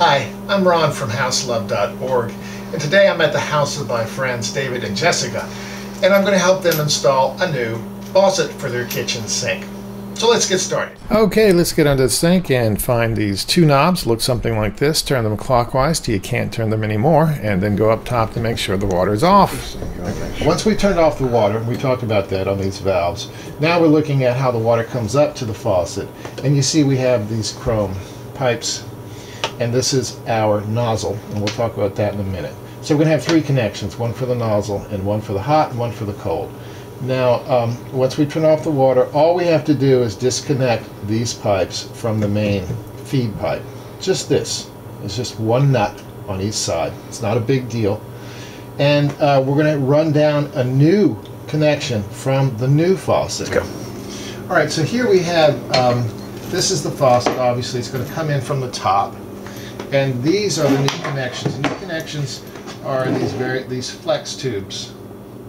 Hi, I'm Ron from houselove.org, and today I'm at the house of my friends David and Jessica, and I'm going to help them install a new faucet for their kitchen sink. So let's get started. Okay, let's get under the sink and find these two knobs. Look something like this. Turn them clockwise till you can't turn them anymore, and then go up top to make sure the water is off. Once we turned off the water, we talked about that on these valves. Now we're looking at how the water comes up to the faucet, and you see we have these chrome pipes, and this is our nozzle, and we'll talk about that in a minute. So we're going to have three connections, one for the nozzle, and one for the hot, and one for the cold. Now, once we turn off the water, all we have to do is disconnect these pipes from the main feed pipe. Just this. It's just one nut on each side. It's not a big deal. And we're going to run down a new connection from the new faucet. Let's go. All right, so here we have, this is the faucet. Obviously, it's going to come in from the top. And these are the new connections. The new connections are these flex tubes.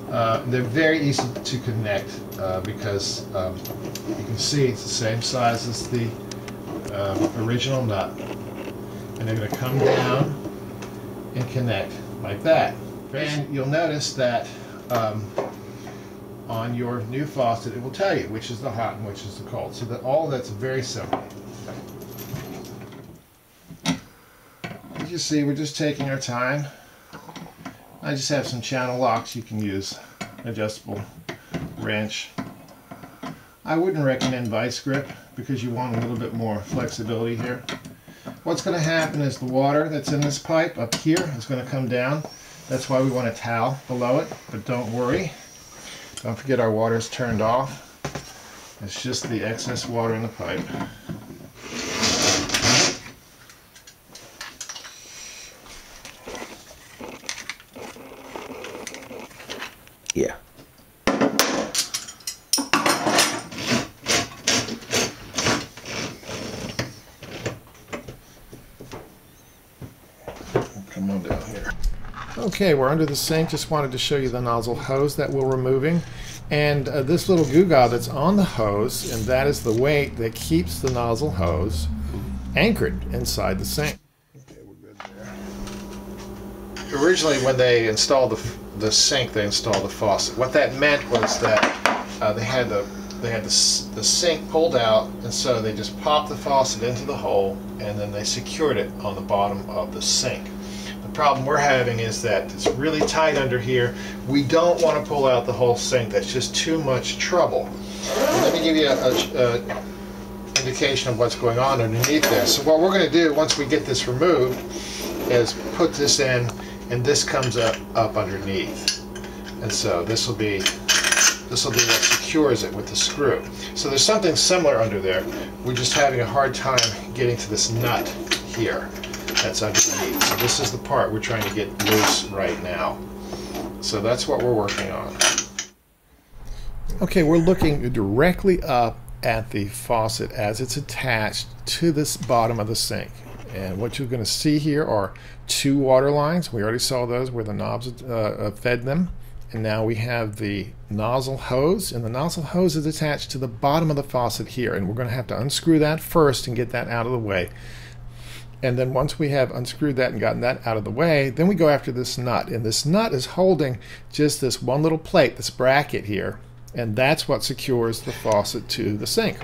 They're very easy to connect because you can see it's the same size as the original nut, and they're going to come down and connect like that. And you'll notice that on your new faucet it will tell you which is the hot and which is the cold, so that all that's very simple. As you see, we're just taking our time. I just have some channel locks. You can use adjustable wrench. I wouldn't recommend vice grip because you want a little bit more flexibility here. What's going to happen is the water that's in this pipe up here is going to come down. That's why we want a towel below it, but don't worry. Don't forget our water is turned off. It's just the excess water in the pipe. Yeah. Come on down here. Okay, we're under the sink. Just wanted to show you the nozzle hose that we're removing. And this little gewgaw that's on the hose, and that is the weight that keeps the nozzle hose anchored inside the sink. Okay, we're good there. Originally, when they installed the sink, they installed the faucet. What that meant was that they had the sink pulled out, and so they just popped the faucet into the hole, and then they secured it on the bottom of the sink. The problem we're having is that it's really tight under here. We don't want to pull out the whole sink. That's just too much trouble. And let me give you an indication of what's going on underneath there. So what we're going to do once we get this removed is put this in, and this comes up underneath, and so this will be what secures it with the screw. So there's something similar under there. We're just having a hard time getting to this nut here that's underneath. So this is the part we're trying to get loose right now. So that's what we're working on. Okay, we're looking directly up at the faucet as it's attached to this bottom of the sink. And what you're going to see here are two water lines. We already saw those where the knobs fed them. And now we have the nozzle hose, and the nozzle hose is attached to the bottom of the faucet here. And we're going to have to unscrew that first and get that out of the way. And then once we have unscrewed that and gotten that out of the way, then we go after this nut. And this nut is holding just this one little plate, this bracket here. And that's what secures the faucet to the sink.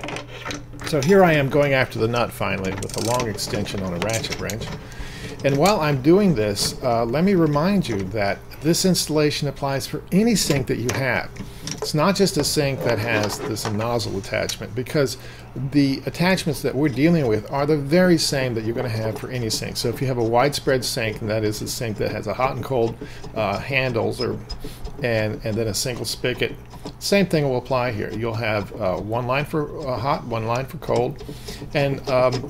So here I am going after the nut finally with a long extension on a ratchet wrench. And while I'm doing this, let me remind you that this installation applies for any sink that you have. It's not just a sink that has this nozzle attachment, because the attachments that we're dealing with are the very same that you're going to have for any sink. So if you have a widespread sink, and that is a sink that has a hot and cold handles, and then a single spigot, same thing will apply here. You'll have one line for hot, one line for cold, and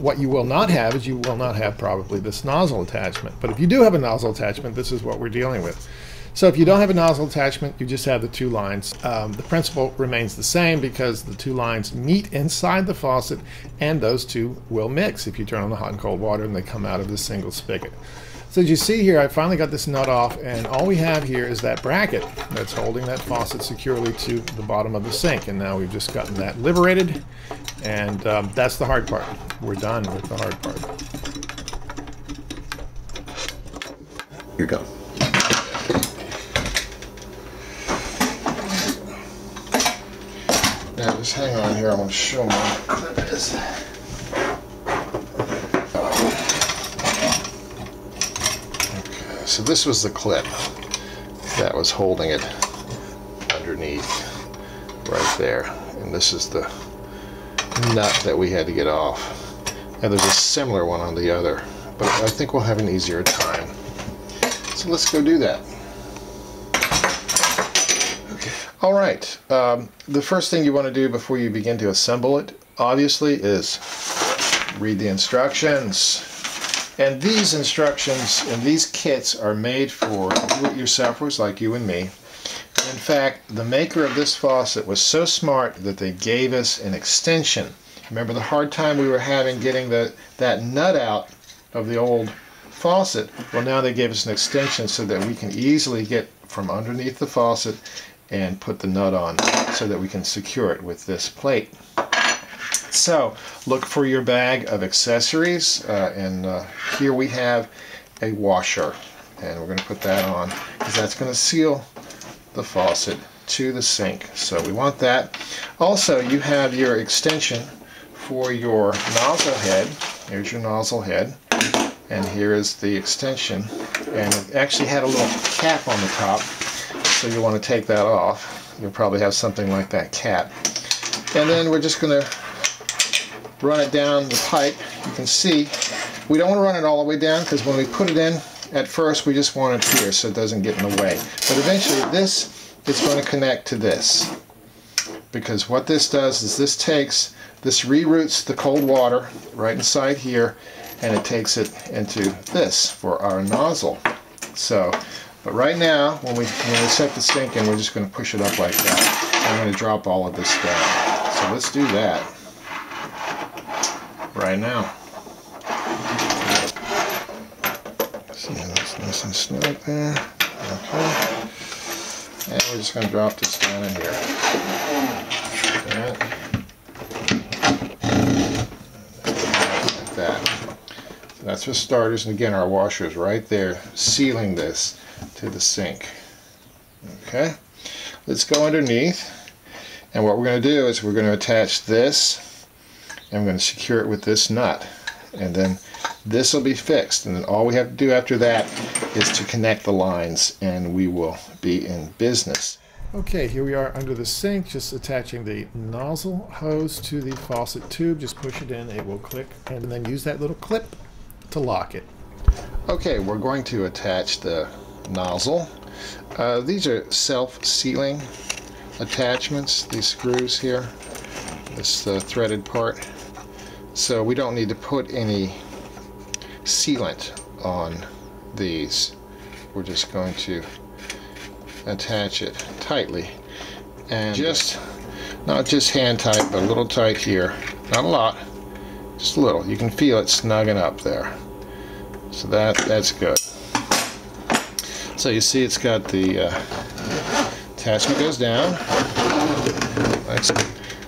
what you will not have is you will not have probably this nozzle attachment. But if you do have a nozzle attachment, this is what we're dealing with. So if you don't have a nozzle attachment, you just have the two lines. The principle remains the same because the two lines meet inside the faucet, and those two will mix if you turn on the hot and cold water and they come out of this single spigot. So as you see here, I finally got this nut off, and all we have here is that bracket that's holding that faucet securely to the bottom of the sink. And now we've just gotten that liberated, and that's the hard part. We're done with the hard part. You're gone. Now just hang on here, I'm going to show them what the clip is. Okay, so this was the clip that was holding it underneath right there. And this is the nut that we had to get off. And there's a similar one on the other, but I think we'll have an easier time. So let's go do that. All right, the first thing you want to do before you begin to assemble it, obviously, is read the instructions. And these instructions and these kits are made for do-it-yourselfers like you and me. In fact, the maker of this faucet was so smart that they gave us an extension. Remember the hard time we were having getting that nut out of the old faucet? Well, now they gave us an extension so that we can easily get from underneath the faucet and put the nut on so that we can secure it with this plate. So look for your bag of accessories, and here we have a washer, and we're going to put that on because that's going to seal the faucet to the sink. So we want that. Also, you have your extension for your nozzle head. Here's your nozzle head, and here is the extension, and it actually had a little cap on the top, so you want to take that off. You'll probably have something like that cap. And then we're just going to run it down the pipe. You can see we don't want to run it all the way down because when we put it in at first we just want it here so it doesn't get in the way. But eventually this is going to connect to this, because what this does is this reroutes the cold water right inside here, and it takes it into this for our nozzle. So, but right now when we set the sink in, we're just going to push it up like that. I'm going to drop all of this down. So let's do that right now. See how that's nice and snug there. Okay. And we're just going to drop this down in here. Like that. So that's for starters, and again our washer is right there sealing this to the sink. Okay. Let's go underneath, and what we're going to do is we're going to attach this, and I'm going to secure it with this nut, and then this will be fixed, and then all we have to do after that is to connect the lines, and we will be in business. Okay, here we are under the sink, just attaching the nozzle hose to the faucet tube. Just push it in, it will click, and then use that little clip to lock it. Okay, we're going to attach the nozzle. These are self-sealing attachments, these screws here, this threaded part. So we don't need to put any sealant on these. We're just going to attach it tightly, and just not just hand tight, but a little tight here, not a lot, just a little. You can feel it snugging up there, so that's good. So you see it's got the attachment goes down.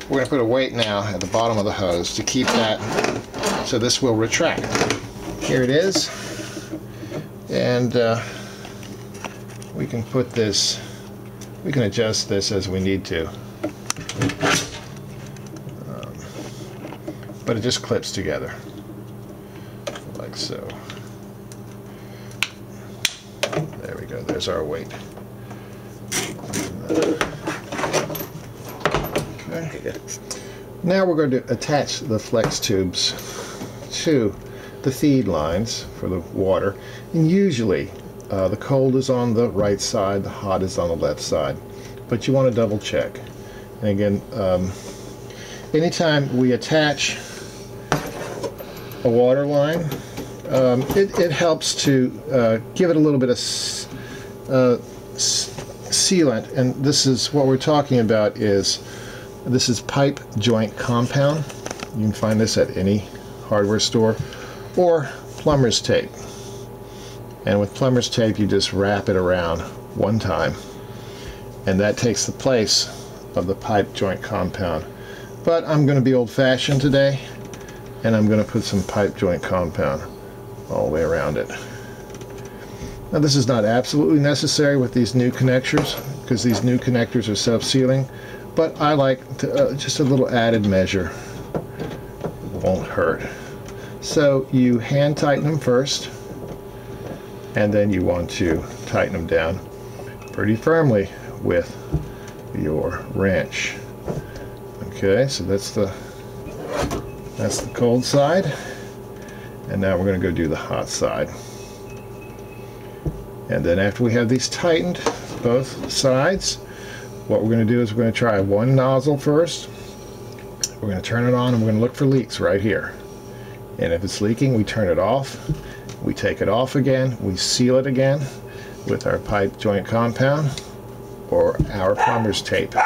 We're going to put a weight now at the bottom of the hose to keep that, so this will retract. Here it is, and we can put this, we can adjust this as we need to, but it just clips together like so. There we go, there's our weight. Okay. Now we're going to attach the flex tubes to the feed lines for the water, and usually the cold is on the right side, the hot is on the left side, but you want to double check. And again, anytime we attach a water line, it helps to give it a little bit of sealant, and this is what we're talking about. This is pipe joint compound. You can find this at any hardware store, or plumber's tape. And with plumber's tape, you just wrap it around one time, and that takes the place of the pipe joint compound. But I'm going to be old-fashioned today, and I'm going to put some pipe joint compound all the way around it. Now this is not absolutely necessary with these new connectors because these new connectors are self-sealing, but I like to, just a little added measure. Won't hurt. So you hand tighten them first, and then you want to tighten them down pretty firmly with your wrench. Okay, so that's the cold side, and now we're going to go do the hot side. And then after we have these tightened, both sides, what we're going to do is we're going to try one nozzle first. We're going to turn it on and we're going to look for leaks right here. And if it's leaking, we turn it off. We take it off again. We seal it again with our pipe joint compound or our plumber's tape.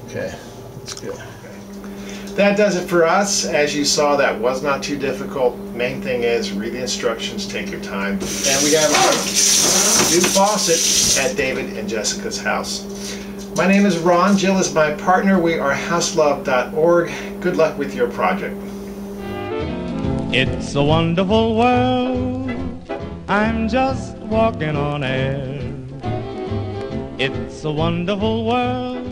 Okay, that's good. That does it for us. As you saw, that was not too difficult. Main thing is read the instructions, take your time. And we have a new faucet at David and Jessica's house. My name is Ron. Jill is my partner. We are houselove.org. Good luck with your project. It's a wonderful world. I'm just walking on air. It's a wonderful world.